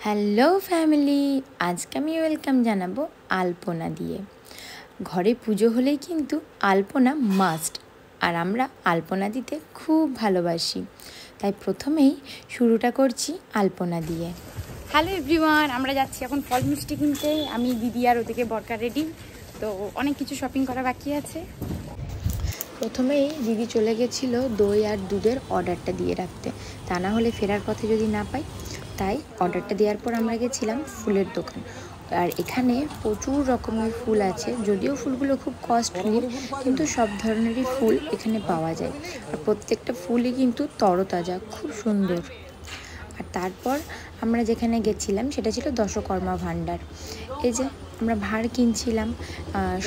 Hello family, আজকে আমি welcome জানাবো আলপনা দিয়ে। ঘরে পুজো হলেই কিন্তু আলপনা মাস্ট, আর আমরা আলপনা দিতে খুব ভালোবাসি, তাই প্রথমেই শুরুটা করছি আলপনা দিয়ে। হ্যালো এভরিওয়ান, আমরা যাচ্ছি এখন ফল মিষ্টি কিনতে। আমি দিদি আর ওদিকে বরকা রেডি, তো অনেক কিছু শপিং করা বাকি আছে। প্রথমেই দিদি চলে গেছিলো দই আর দুধের অর্ডারটা দিয়ে রাখতে, তা না হলে ফেরার পথে যদি না পাই। তাই অর্ডারটা দেওয়ার পর আমরা গেছিলাম ফুলের দোকান। আর এখানে প্রচুর রকমের ফুল আছে, যদিও ফুলগুলো খুব কস্টলি, কিন্তু সব ধরনেরই ফুল এখানে পাওয়া যায়। আর প্রত্যেকটা ফুলই কিন্তু তরতাজা, খুব সুন্দর। আর তারপর আমরা যেখানে গেছিলাম সেটা ছিল দশকর্মা ভাণ্ডার। এই যে আমরা ভাঁড় কিনছিলাম,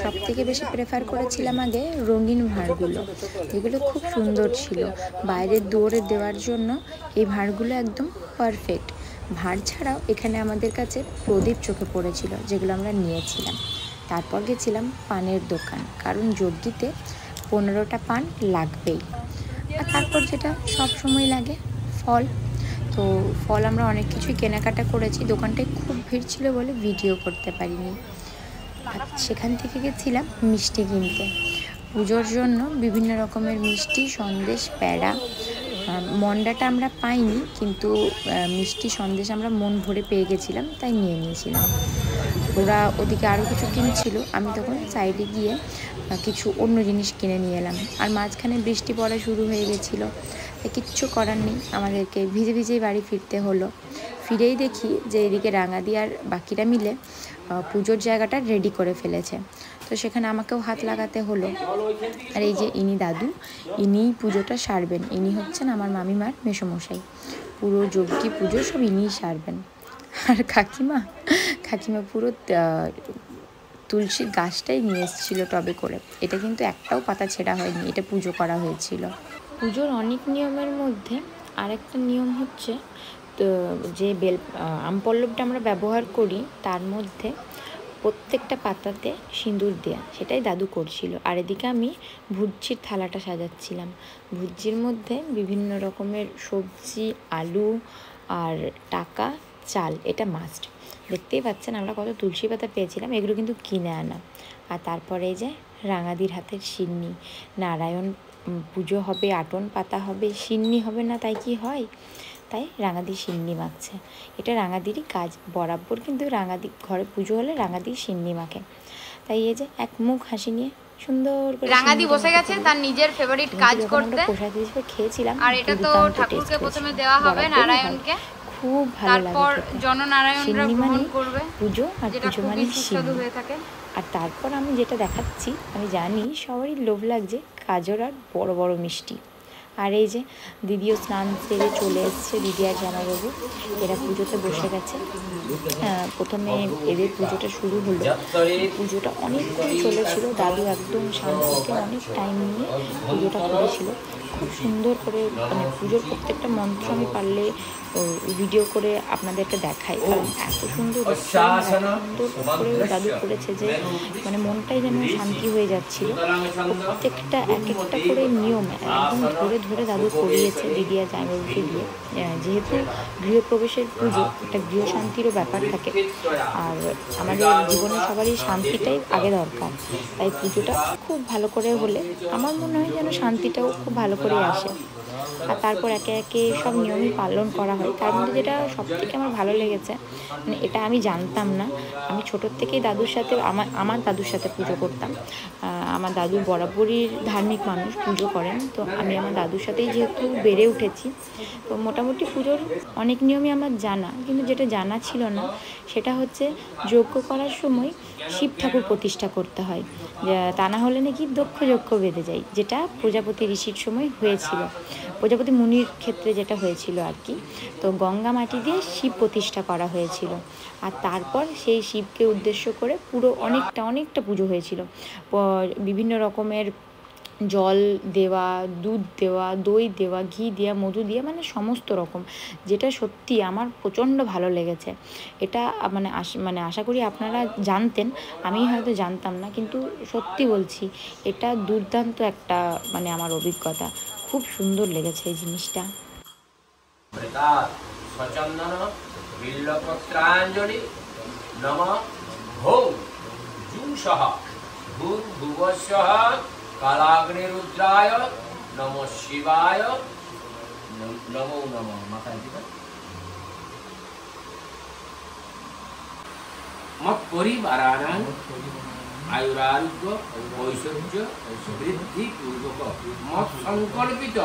সব থেকে বেশি প্রেফার করেছিলাম আগে রঙিন ভাঁড়গুলো। এগুলো খুব সুন্দর ছিল, বাইরের দুয়ারে দেওয়ার জন্য এই ভাঁড়গুলো একদম পারফেক্ট। ভাঁড় ছাড়াও এখানে আমাদের কাছে প্রদীপ চোখে পড়েছিল, যেগুলো আমরা নিয়েছিলাম। তারপর গেছিলাম পানের দোকান, কারণ যজ্ঞিতে 15টা পান লাগবেই। আর তারপর যেটা সব সময় লাগে, ফল। তো ফল আমরা অনেক কিছুই কেনাকাটা করেছি, দোকানটায় খুব ভিড় ছিল বলে ভিডিও করতে পারিনি। আর সেখান থেকে গেছিলাম মিষ্টি কিনতে, পুজোর জন্য বিভিন্ন রকমের মিষ্টি, সন্দেশ, প্যাড়া। মন্ডাটা আমরা পাইনি, কিন্তু মিষ্টি সন্দেশ আমরা মন ভরে পেয়ে গেছিলাম, তাই নিয়ে নিয়েছিলাম। ওরা ওদিকে আরও কিছু কিনছিল, আমি তখন সাইডে গিয়ে কিছু অন্য জিনিস কিনে নিয়ে এলাম। আর মাঝখানে বৃষ্টি পড়া শুরু হয়ে গেছিলো, তাই কিচ্ছু করার নেই, আমাদেরকে ভিজে ভিজেই বাড়ি ফিরতে হলো। ফিরেই দেখি যে এদিকে রাঙাদি আর বাকিরা মিলে পুজোর জায়গাটা রেডি করে ফেলেছে, তো সেখানে আমাকেও হাত লাগাতে হলো। আর এই যে ইনি দাদু, ইনিই পুজোটা সারবেন। ইনি হচ্ছেন আমার মামিমার মেসোমশাই, পুরো যজ্ঞী পুজো সব ইনিই সারবেন। আর কাকিমা পুরো তুলসীর গাছটাই নিয়ে এসেছিল টবে করে। এটা কিন্তু একটাও পাতা ছেঁড়া হয়নি, এটা পুজো করা হয়েছিল। পুজোর অনেক নিয়মের মধ্যে আরেকটা নিয়ম হচ্ছে, তো যে আমপল্লবটা আমরা ব্যবহার করি তার মধ্যে প্রত্যেকটা পাতাতে সিঁদুর দেয়া, সেটাই দাদু করছিল। আর এদিকে আমি ভুজির থালাটা সাজাচ্ছিলাম। ভুজির মধ্যে বিভিন্ন রকমের সবজি, আলু আর টাকা, চাল, এটা মাস্ট। দেখতেই পাচ্ছেন আমরা কত তুলসী পাতা পেয়েছিলাম, এগুলো কিন্তু কিনে আনা। আর তারপরে এই যে রাঙাদির হাতের সিন্নি, নারায়ণ পুজো হবে, আটন পাতা হবে, সিন্নি হবে না তাই কি হয়? তাই রাঙাদি সিন্নি মাখছে। এটা রাঙাদিরই কাজ, বরাবর কিন্তু রাঙাদি ঘরে পুজো হলে রাঙাদি সিন্নি মাখে। তাই এই যে এক মুখ হাসি নিয়ে সুন্দর করে রাঙাদি বসে গেছে তার নিজের ফেভারিট কাজ করতে। প্রসাদ হিসেবে খেয়েছিলাম, আর এটা তো ঠাকুরকে প্রথমে দেওয়া হবে, নারায়ণকে, খুব ভালো লাগে। তারপর জননারায়ণরা গ্রহণ করবে পুজো, আর পুজো মানে সুস্বাদু হয়ে থাকে। আর তারপর আমি যেটা দেখাচ্ছি, আমি জানি সবারই লোভ লাগছে গাজর আর বড় বড় মিষ্টি। আর এই যে দিদিও স্নান সেরে চলে এসছে, দিদি আর জামাইবাবু, এরা পুজোতে বসে গেছে। প্রথমে এদের পুজোটা শুরু হলো, পুজোটা অনেকক্ষণ চলেছিল। দাদু একদম শান্তিতে অনেক টাইম নিয়ে পুজোটা করেছিল, খুব সুন্দর করে। মানে পুজোর প্রত্যেকটা মন্ত্র আমি পারলে ভিডিও করে আপনাদেরকে দেখাই, কারণ এত সুন্দর সুন্দর করে দাদু করেছে যে মানে মনটাই যেন শান্তি হয়ে যাচ্ছিল। প্রত্যেকটা এক একটা করে নিয়ম একদম ধরে ধরে দাদু করিয়েছে দিদি আর জামাইবাবুকে দিয়ে। যেহেতু গৃহপ্রবেশের পুজো, একটা গৃহশান্তিরও ব্যাপার থাকে, আর আমাদের জীবনে সবারই শান্তিটাই আগে দরকার। তাই পুজোটা খুব ভালো করে হলে আমার মনে হয় যেন শান্তিটাও খুব ভালো করে আসে। আর তারপর একে একে সব নিয়মই পালন করা হয়। তার মধ্যে যেটা সব থেকে আমার ভালো লেগেছে, মানে এটা আমি জানতাম না, আমি ছোটোর থেকেই দাদুর সাথে আমার দাদুর সাথে পুজো করতাম। আমার দাদু বরাবরই ধার্মিক মানুষ, পুজো করেন, তো আমি আমার দাদুর সাথেই যেহেতু বেড়ে উঠেছি, তো মোটামুটি পুজোর অনেক নিয়মই আমার জানা। কিন্তু যেটা জানা ছিল না সেটা হচ্ছে যজ্ঞ করার সময় শিব ঠাকুর প্রতিষ্ঠা করতে হয়, তা না হলে নাকি দক্ষ যজ্ঞ বেঁধে যায়, যেটা প্রজাপতি ঋষির সময় হয়েছিল, প্রজাপতি মুনির ক্ষেত্রে যেটা হয়েছিল আর কি। তো গঙ্গা মাটি দিয়ে শিব প্রতিষ্ঠা করা হয়েছিল, আর তারপর সেই শিবকে উদ্দেশ্য করে পুরো অনেকটা পুজো হয়েছিল। বিভিন্ন রকমের জল দেওয়া, দুধ দেওয়া, দই দেওয়া, ঘি দেওয়া, মধু দেওয়া, মানে সমস্ত রকম, যেটা সত্যি আমার প্রচণ্ড ভালো লেগেছে। এটা মানে আশা করি আপনারা জানতেন, আমি হয়তো জানতাম না, কিন্তু সত্যি বলছি এটা দুর্দান্ত একটা মানে আমার অভিজ্ঞতা, খুব সুন্দর লেগেছে এই জিনিসটা। सचंदन बिल्लपत्रांजलि नमः भौ जुषः भूर्भुवस्सः कालाग्निरुद्राय नमः शिवाय नमो नमः माता जी मत परिवाराणां आयुरारोग्य ऐश्वर्य वृद्धि पूर्वक मत संकल्पित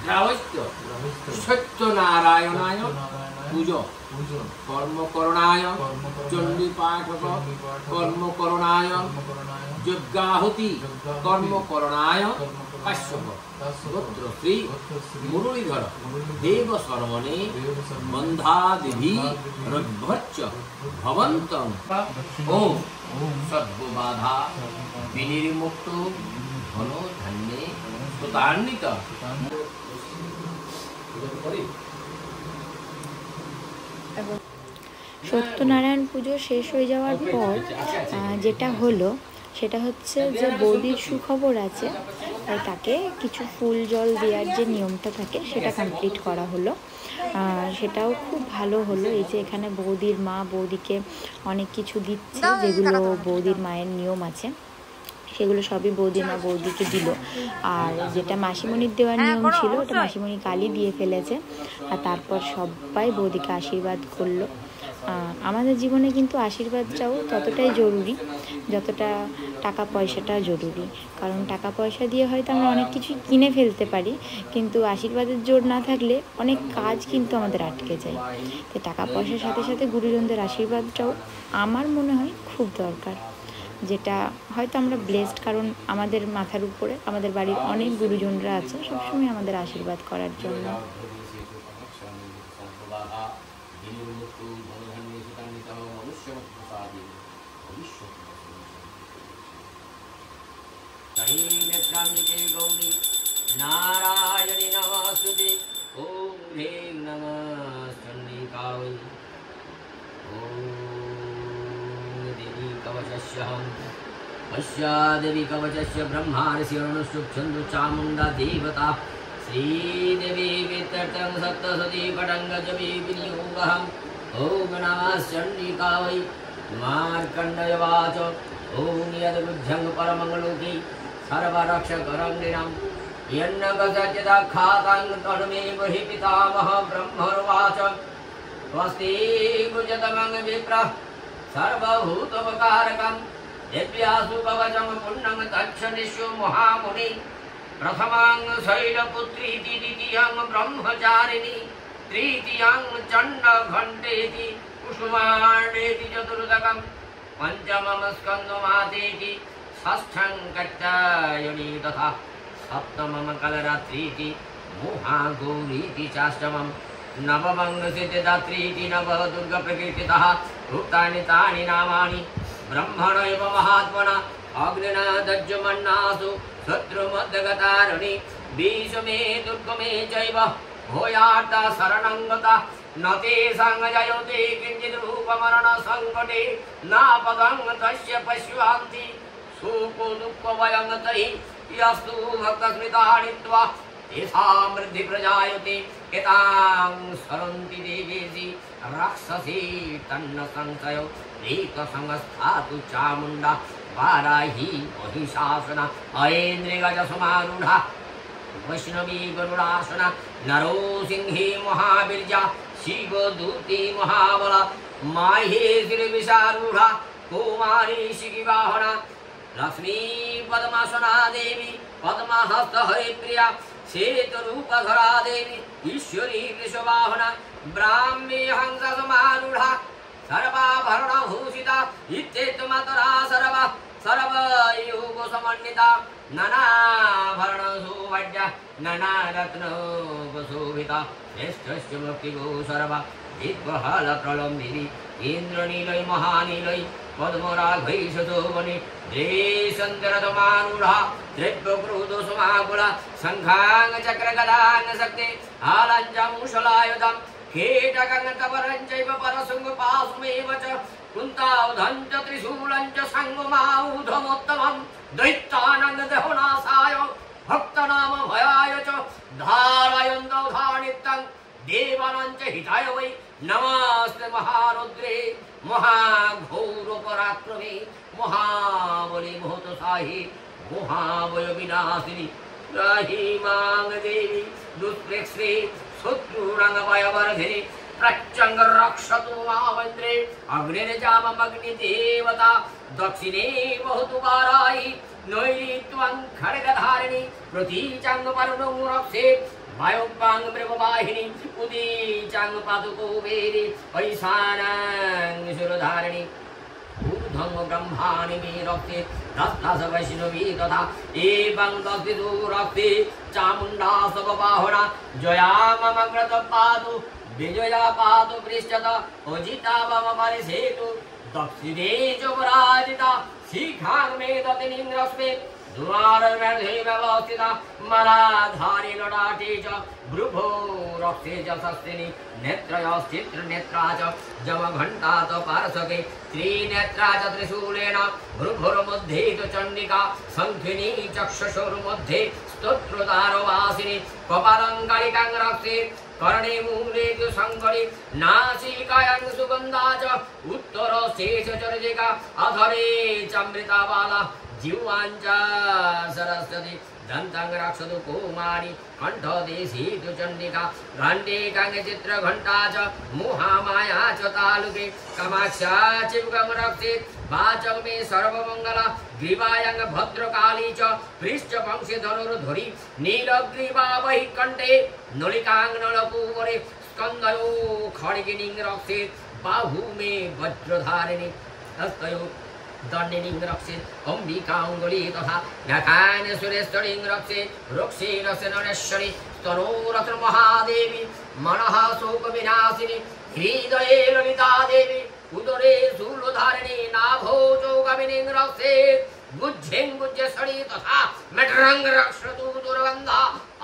द्रावस्त्य सत्यनारायणाय पूजो कर्मकरणाय चंडीपाठक कर्मकरणाय यज्ञाहुति कर्मकरणाय काश्यप गोत्र श्री मुरलीधर देव शर्मणे बंधादिभि रभ्यच्च भवन्तं ओम सर्वबाधा विनिर्मुक्तो धनो धन्ये सुतान्वित সত্যনারায়ণ পুজো শেষ হয়ে যাওয়ার পর যেটা হলো সেটা হচ্ছে যে বৌদির সুখবর আছে, তাই তাকে কিছু ফুল জল দেওয়ার যে নিয়মটা থাকে সেটা কমপ্লিট করা হলো। সেটাও খুব ভালো হলো। এই যে এখানে বৌদির মা বৌদিকে অনেক কিছু দিচ্ছে, যেগুলো বৌদির মায়ের নিয়ম আছে সেগুলো সবই বৌদির মা বৌদিকে দিল। আর যেটা মাসিমণির দেওয়ার নিয়ম ছিল ওটা মাসিমণি কালই দিয়ে ফেলেছে। আর তারপর সবাই বৌদিকে আশীর্বাদ করলো। আমাদের জীবনে কিন্তু আশীর্বাদটাও ততটাই জরুরি যতটা টাকা পয়সাটা জরুরি, কারণ টাকা পয়সা দিয়ে হয়তো আমরা অনেক কিছুই কিনে ফেলতে পারি, কিন্তু আশীর্বাদের জোর না থাকলে অনেক কাজ কিন্তু আমাদের আটকে যায়। তো টাকা পয়সার সাথে সাথে গুরুজনদের আশীর্বাদটাও আমার মনে হয় খুব দরকার, যেটা হয়তো আমরা ব্লেসড, কারণ আমাদের মাথার উপরে আমাদের বাড়ির অনেক গুরুজনরা আছে সবসময় আমাদের আশীর্বাদ করার জন্য। नारायणी नमस्ते ओम ह्रीं नमः चंडिकाय ओम देवी कवचस्य पश्या देवी कवचस्य ब्रह्मार्षि अरुणश्चुक्षन्तु चामुण्डा देवता श्रीदेवी वितर्तं सप्तसती पटङ्गजपि विनियोगहम् ओम नमः चंडिकाय मार्कण्डयवाच ओम यद्बुद्ध्यं परमङ्गलोकी सर्वरक्षकरङ्गिणम् यन्नगसच्चिदाख्यातं तन्मेव हि पितामह ब्रह्मर्वाच स्वस्ति गुजतमं विप्रः सर्वभूतोपकारकं दिव्यासु कवचं पुण्यं तच्छनिषु महामुनि प्रथमं शैलपुत्रीति द्वितीयं ब्रह्मचारिणी तृतीयं चण्डघण्टेति कुसुमाण्डेति चतुर्थकं पञ्चमं स्कन्दमातेति षष्ठं कात्यायनी तथा सप्तमं कलरात्रीति मोहागौरीति चाष्टमं नवमं सिद्धिदात्रीति नवदुर्गप्रकीर्तितः उक्तानि तानि नामानि ब्रह्मणैव महात्मना अग्निना दज्जुमन्नासु शत्रुमद्गतारिणि भीषमे दुर्गमे चैव भूयार्ता शरणं गता न तेषां जयते किञ्चिद्रूपमरणसङ्कटे नापदं तस्य पश्यान्ति सुखो दुःखभयं तैः यस्तु भक्तस्मृतानित्वा तेषां वृद्धि प्रजायते एतां सरन्ति देवेशि राक्षसी तन्न संशयो रीतसंस्थातु चामुण्डा वाराही महिषासना ऐन्द्रियगजसमारूढा वैष्णवी गरुडासना नरो सिंही महावीर्या शिवदूती महाबला माहेश्वरीविशारूढा कुमारी शिखिवाहना लक्ष्मी पद्मासना देवी पद्महस्त हरिप्रिया श्वेतरूपधरा देवी ईश्वरी वृषवाहना ब्राह्मी हंस समारूढ़ा सर्वाभरणभूषिता इत्येतमातरा सर्वा सर्वयोग समन्विता नानाभरण सुवज्या नानारत्नोपशोभिता श्रेष्ठस्य मुक्तिगो सर्वा दिग्वहल प्रलम्बिनी इन्द्रनीलय महानीलय पद्मराघैषतोवनि द्वेषन्तरतमारूढा द्रव्यक्रोधसमाकुला शङ्खां चक्रगदां शक्ति आलञ्जमुशलायुधं कीटकं कवरं चैव परशुङ्गपाशुमेव च कुन्तावधं च त्रिशूलं च सङ्गमायुधमुत्तमं दैत्यानां देहनाशाय भक्तनाम भयाय च धारयन्तौ धानित्यं देवानांच हिताय वै नमस्ते महारुद्रे महाघोर पराक्रमे महाबली महतसाहि महाभय विनाशिनी राहि मां देवी दुष्प्रेक्षे शत्रुरंगभयवर्धिनी प्रचंड रक्षतु मावन्द्रे अग्निर्जामग्निदेवता दक्षिणे बहुतु वाराहि नैत्वं खड्गधारिणी प्रतीचांग पर्णो रक्षे वायुपांग मृगवाहिनी उदीचांग पादुको वेदी ऐशानांग शिरोधारिणी ऊर्ध्वं ब्रह्माणि मे रक्षे दश वैष्णवी तथा एवं दक्षितो रक्षे चामुण्डा सबबाहुना जया मम कृत पातु विजया पातु पृष्ठत अजिता मम परिसेतु दक्षिणे च पराजिता शिखां मे दतिनिन्द्रस्मे द्वारमेर्धैर्यवस्थिता मलाधारी ललाटे च भ्रुभो रक्षे च शस्तिनि नेत्रयश्चित्रनेत्रा च जमघण्टा च पार्श्वके त्रिनेत्रा च त्रिशूलेन भ्रुभुर्मध्ये तु चण्डिका शङ्खिनी चक्षुषुर्मध्ये स्तोत्रदारवासिनी कपालङ्कालिकां रक्षे कर्णे मूले तु शङ्करी नासिकायां सुगन्धा च उत्तरशेषचर्जिका अधरे चामृताबाला जीवांच सरस्वती दन्तं रक्षतु कौमारी कंठदेशी तु चण्डिका घण्टिकां चित्रघण्टा च महामाया च तालुके कामाक्षा चिबुकं रक्षेत् वाचं मे सर्वमङ्गला ग्रीवायां भद्रकाली च पृष्ठवंशे धनुर्धरी नीलग्रीवा वहि कण्ठे नलिकां नलकूवरे स्कन्धयो खड्गिनीं रक्षेत् बाहू मे वज्रधारिणी हस्तयो दण्डिनीं रक्षेत् अम्बिकाङ्गुली तथा नखान सुरेश्वरीं रक्षेत् वृक्षेरस्य नरेश्वरी स्तनोरत्र महादेवी मनः शोकविनाशिनी हृदये ललिता देवी उदरे शूलधारिणी नाभो चौगमिनीं रक्षेत् गुज्झें गुज्जसरी तथा मेढ्रं रक्षतु दुर्गन्धा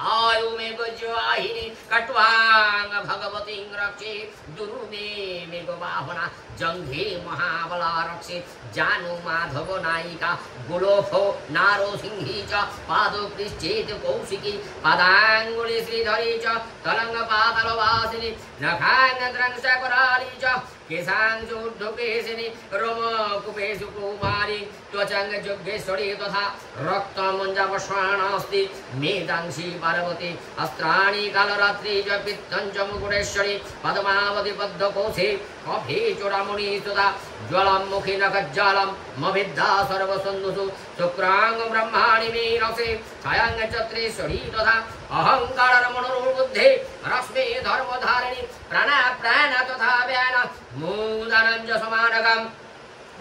आयु मे गुज्जवाहिनी कट्वांग भगवतीं रक्षेत् दुरुमे मे गोबाहुना जंघे महाबला रक्षेत् जानु माधव नायिका गुलोफो नारो सिंही च पादो पृष्ठेत कौशिकी पादांगुली श्रीधरी च तलंग पातलवासिनी नखान्यद्रं शकराली च केशांशूर्ध्वकेशिनी रोम कुपेशु कुमारी त्वचंग जुग्गेश्वरी तथा रक्तमञ्जवश्वानास्ति मेदांशी पार्वती अस्त्राणि कालरात्रि च पित्तं च मुकुटेश्वरी पद्मावती पद्मकोशे कफे चूडामणि सुधा ज्वलमुखी नखज्जालं मभिद्धा सर्वसन्धुषु शुक्रांग ब्रह्माणि मे रसे छायांग चत्रेश्वरी तथा अहंकारमणोर्बुद्धे रश्मे धर्मधारिणी प्राण तथा व्यान मूदनं च समानकम्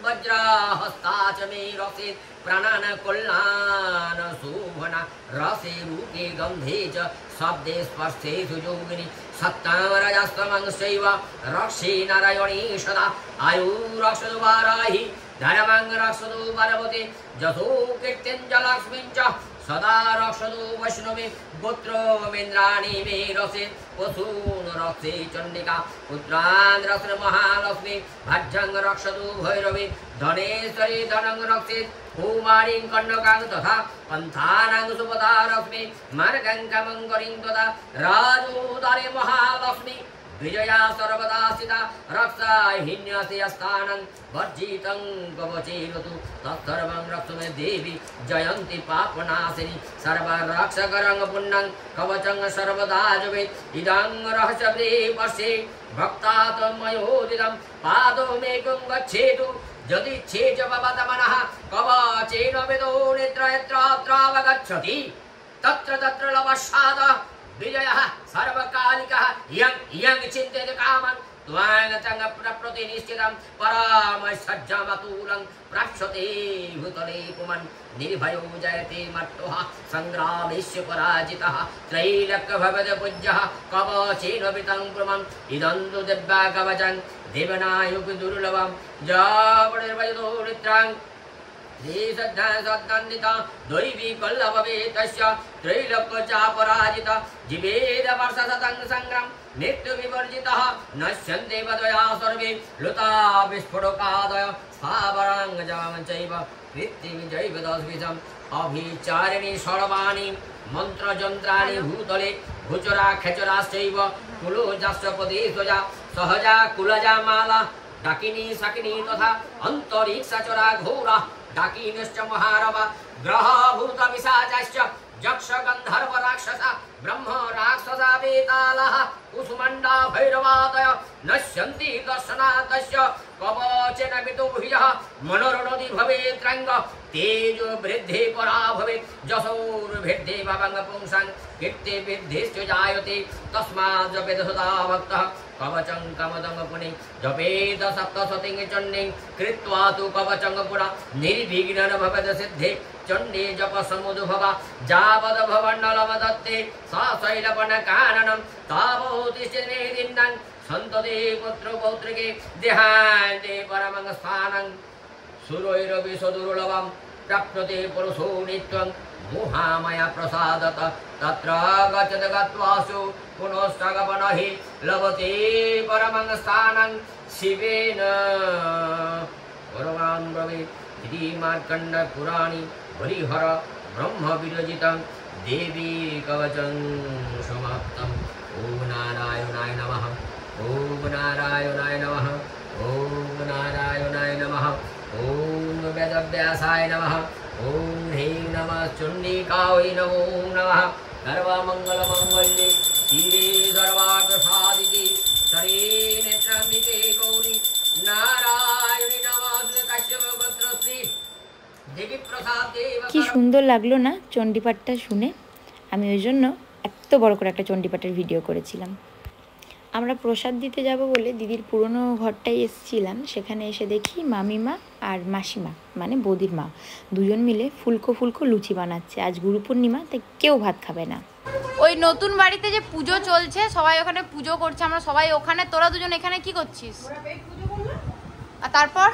वज्रहस्ता च मे रक्षेत् प्राणान कुल्लान शोभना रसे रूपे गन्धे च शब्दे स्पर्शे सुयोगिनी सत्तां रजस्तमंश्चैव रक्षे नारायणी सदा आयुरक्षतु वाराहि धर्मं रक्षतु पार्वती जसो कीर्तिं च लक्ष्मीं च सदा रक्षतु वैष्णवी पुत्रोमिन्द्राणि मे रक्षेत् वसून् रक्षे चण्डिका पुत्रान् रक्षे महालक्ष्मी भज्रं रक्षतु भैरवी धनेश्वरी धनं रक्षेत् कौमारीं कण्डकां तथा पन्थानां सुपदा लक्ष्मी मार्गं कमङ्करीं तथा राजोदरे महालक्ष्मी विजया सर्वदा स्थिता रक्षा हिन्यसे स्थानं वर्जितं कवचेरतु तत्सर्वं रक्षु मे देवी जयन्ति पापनाशिनी सर्वरक्षकरं पुण्यं कवचं सर्वदा जवेत् इदं रहस्यमे पश्ये भक्तात् मयोदितं पादो मे गच्छेतु यदिच्छे च भवत मनः कवचेन विदो नेत्र यत्रावगच्छति तत्र तत्र लवशाद विजयः सर्वकालिकः यं चिन्तयति कामं त्वां तं प्रतिनिश्चितं परामसज्जमतुलं प्राप्स्यते भूतले पुमन् निर्भयो जयते मर्तुः संग्रामेषु पराजितः त्रैलोक्य भवति पूज्यः कवचेन वितं प्रमम् इदं तु दिव्यकवचं देवनायुक् दुर्लभं जावनिर्भयतो नित्रां सद्दन्दिता दैवी कल्लभवे तस्य त्रैलोक्य च पराजिता जीवेद वर्षशतं संग्राम मृत्यु विवर्जितः नश्यन्ते वदया सर्वे लुता विस्फुटकादय स्थावराङ्गजां चैव पृथिवी जैव दशविधम् अभिचारिणी सर्वाणि मन्त्रजन्त्राणि भूतले भुचरा खेचराश्चैव কুলো যাস্যপতি সোজা সহজা কুলজা মালা ডাকিনী সাকিনী তথা অন্তরিক্ষাচরা ঘোরা ডাকিনশ্চ মহারবা গ্রহ ভূত পিশাচাশ্চ যক্ষ গন্ধর্ব রাক্ষসা ব্রহ্ম রাক্ষসা বেতালঃ কুসুমণ্ডা ভৈরবাদয় নশ্যন্তি দর্শনাদস্য কবচেন বিতুভিয়ঃ মনোরণোদি ভবেত্রঙ্গ তেজো বৃদ্ধি পরা ভবেत् যশোর্বৃদ্ধি ভবঙ্গ পুংসাং কীর্তি বৃদ্ধিশ্চ জায়তে তস্মাৎ জপেত সদা ভক্তः কবচং কমদং পুনি জপেত সপ্তশতিং চণ্ডীং কৃত্वा তু কবচং পুরা নির্বিঘ্নেন ভবেত সিদ্ধি চণ্ডী জপ সমুদ্ভবা যাবদ ভবন্নলমদত্তে সা শৈলপন কাননম তাবতিষ্ঠে দিন্নাং সন্ততি পুত্র পৌত্রিকে দেহান্তে পরমং স্থানং সুরৈরবি সদুর্লভম প্রাপ্যতে পুরুষো নিত্যং মোহামায়া প্রসাদত তত্র গচ্ছত গত্বাসু পুনশ্চগমন হি লভতে পরমং স্থানং শিবেন পরমাং ব্রবীত ইতি মার্কণ্ড পুরাণি হরিহর ব্রহ্ম বিরজিতং দেবী কবচং সমাপ্তম। ওম নারায়ণায় নমঃ। ওম নারায়ণায় নমঃ। ওম নারায়ণায় নমঃ। ওম বেদব্যাসায় নমঃ। ওম হ্রীং নমঃ চণ্ডিকায় নমো নমঃ। সর্বমঙ্গলমঙ্গল্যে শিবে সর্বার্থসাধিকে শরণে ত্র্যম্বিকে গৌরি নারায়ণী নমস্তুতে কাশ্যপ গোত্রশ্রী দেবী প্রসাদ দেব। কি সুন্দর লাগলো না চণ্ডীপাঠটা শুনে। আমি ওই জন্য এত বড় করে একটা চণ্ডীপাঠের ভিডিও করেছিলাম। আমরা প্রসাদ দিতে যাব বলে দিদির পুরনো ঘরটায় এসেছিলাম। সেখানে এসে দেখি মামিমা আর মাসিমা মানে বৌদির মা দুজন মিলে ফুলকো ফুলকো লুচি বানাচ্ছে। আজ গুরু পূর্ণিমা, তাই কেউ ভাত খাবে না। ওই নতুন বাড়িতে যে পুজো চলছে, সবাই ওখানে পুজো করছে, আমরা সবাই ওখানে। তোরা দুজন এখানে কি করছিস? আর তারপর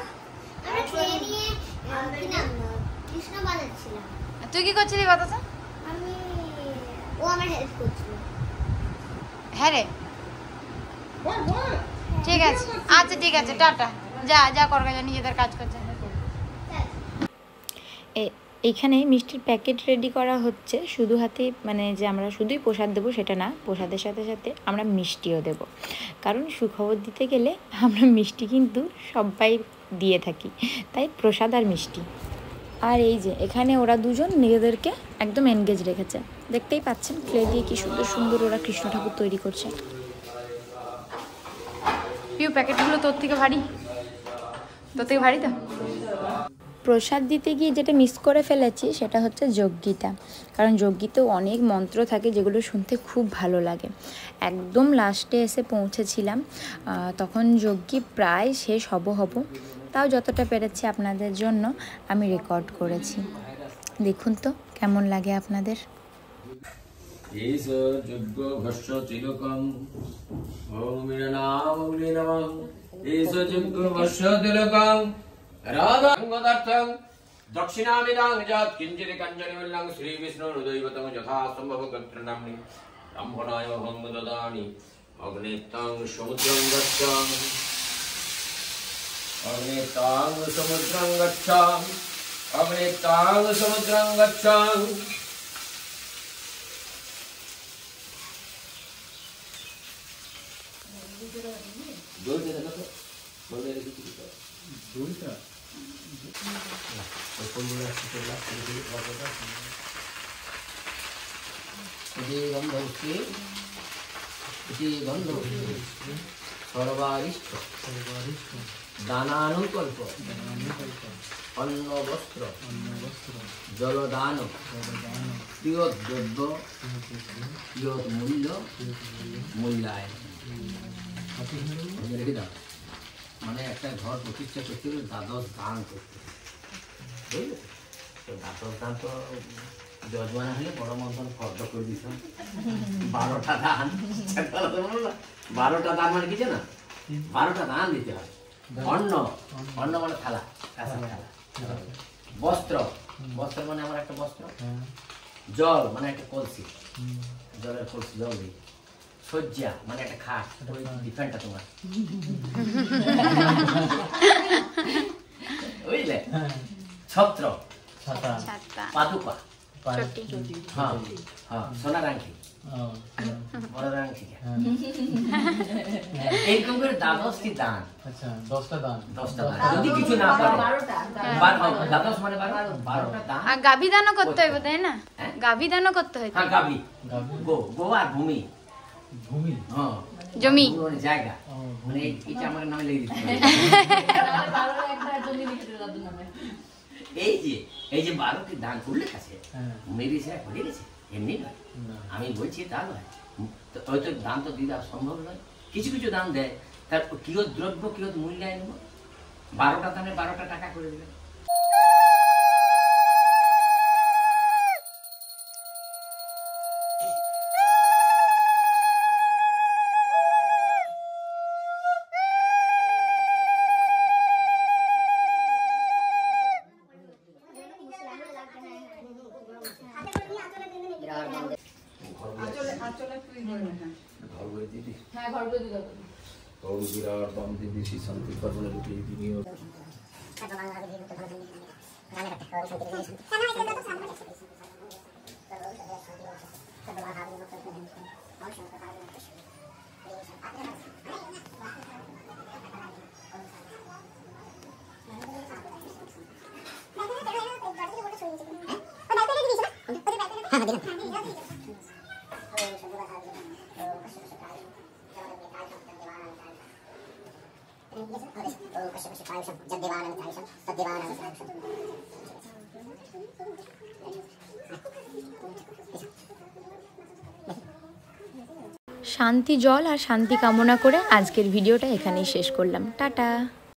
তুই কি করছিলি কথা? হ্যাঁ রে, ঠিক আছে, আচ্ছা ঠিক আছে, টাটা। যা যা কর, নিজেদের কাজ করছে। এইখানে মিষ্টির প্যাকেট রেডি করা হচ্ছে। শুধু হাতে মানে যে আমরা শুধুই প্রসাদ দেবো সেটা না, প্রসাদের সাথে সাথে আমরা মিষ্টিও দেব। কারণ সুখবর দিতে গেলে আমরা মিষ্টি কিন্তু সবাই দিয়ে থাকি, তাই প্রসাদ আর মিষ্টি। আর এই যে এখানে ওরা দুজন নিজেদেরকে একদম এনগেজ রেখেছে। দেখতেই পাচ্ছেন ক্লে দিয়ে কি সুন্দর সুন্দর ওরা কৃষ্ণ ঠাকুর তৈরি করছে। পিউ, প্যাকেটগুলো তোর থেকে ভারী, তোর থেকে ভারী তো। প্রসাদ দিতে গিয়ে যেটা মিস করে ফেলেছি সেটা হচ্ছে যজ্ঞিতা। কারণ যজ্ঞিতেও অনেক মন্ত্র থাকে যেগুলো শুনতে খুব ভালো লাগে। একদম লাস্টে এসে পৌঁছেছিলাম, তখন যজ্ঞি প্রায় শেষ হব। তাও যতটা পেরেছি আপনাদের জন্য আমি রেকর্ড করেছি। দেখুন তো কেমন লাগে আপনাদের। এস যজ্ঞ ভস্য তিলকম ওম মীরনামগ্নি নমঃ। এস যজ্ঞ ভস্য তিলকম রাধাঙ্গদার্থং দক্ষিণামিদাং যৎ কিঞ্চিৎ কাঞ্চনমল্লং শ্রী বিষ্ণু হৃদয়বতং যথা সম্ভব গোত্রনাম্নি ব্রাহ্মণায় অহং দদামি অগ্নিত্বং সমুদ্রং গচ্ছাম। অগ্নিত্বং সমুদ্রং গচ্ছাম। অগ্নিত্বং সমুদ্রং গচ্ছাম। সর্বারিষ্ট দানানুকল্প অন্ন বস্ত্র জলদান কিয়ৎ দ্রব্য কিয়ৎ মূল্য মূল্যায়ন। রেখে দাও, মানে একটা ঘর প্রতিষ্ঠা করতে হলে দ্বাদশ দান করতে হবে, বুঝলে? তো দ্বাদশ দান তো যজমানা হলে বড় মন্থন ফর্দ করে দিত। 12টা দান, 12টা দান মানে কিছু না, 12টা দান দিতে হয়। অন্ন, অন্ন মানে থালা, কাঁচা থালা। বস্ত্র, বস্ত্র মানে আমার একটা বস্ত্র। জল মানে একটা কলসি, জলের কলসি জল দিই। শয্যা মানে একটা খাট, ওই ডিফেন্ডটা তোমার, বুঝলে? ছত্র, পাদুকা, छोटी हाँ हाँ सोना रांखी বড় রাংখি এরকম করে দ্বাদশটি দান। আচ্ছা 10টা দান যদি কিছু না পারে 12টা দ্বাদশ মানে 12টা দান। আর গাভী দানও করতে হবে তাই না? গাভী দানও করতে হয়। হ্যাঁ গাভী গো আর ভূমি হ্যাঁ জমি মানে জায়গা মানে এটা আমার নামে লিখে দিতে হবে। এই যে 12টি দান করলে কাছে মেরি সে হয়ে গেছে এমনি নয়। আমি বলছি তা নয়, হয়তো দান তো দিতে সম্ভব নয়। কিছু কিছু দান দেয়, তার কিয়ত দ্রব্য কিয়ত মূল্যায়ন 12টা দানে 12টা টাকা করে দেবে। শান্তি জল আর শান্তি কামনা করে আজকের ভিডিওটা এখানেই শেষ করলাম। টাটা।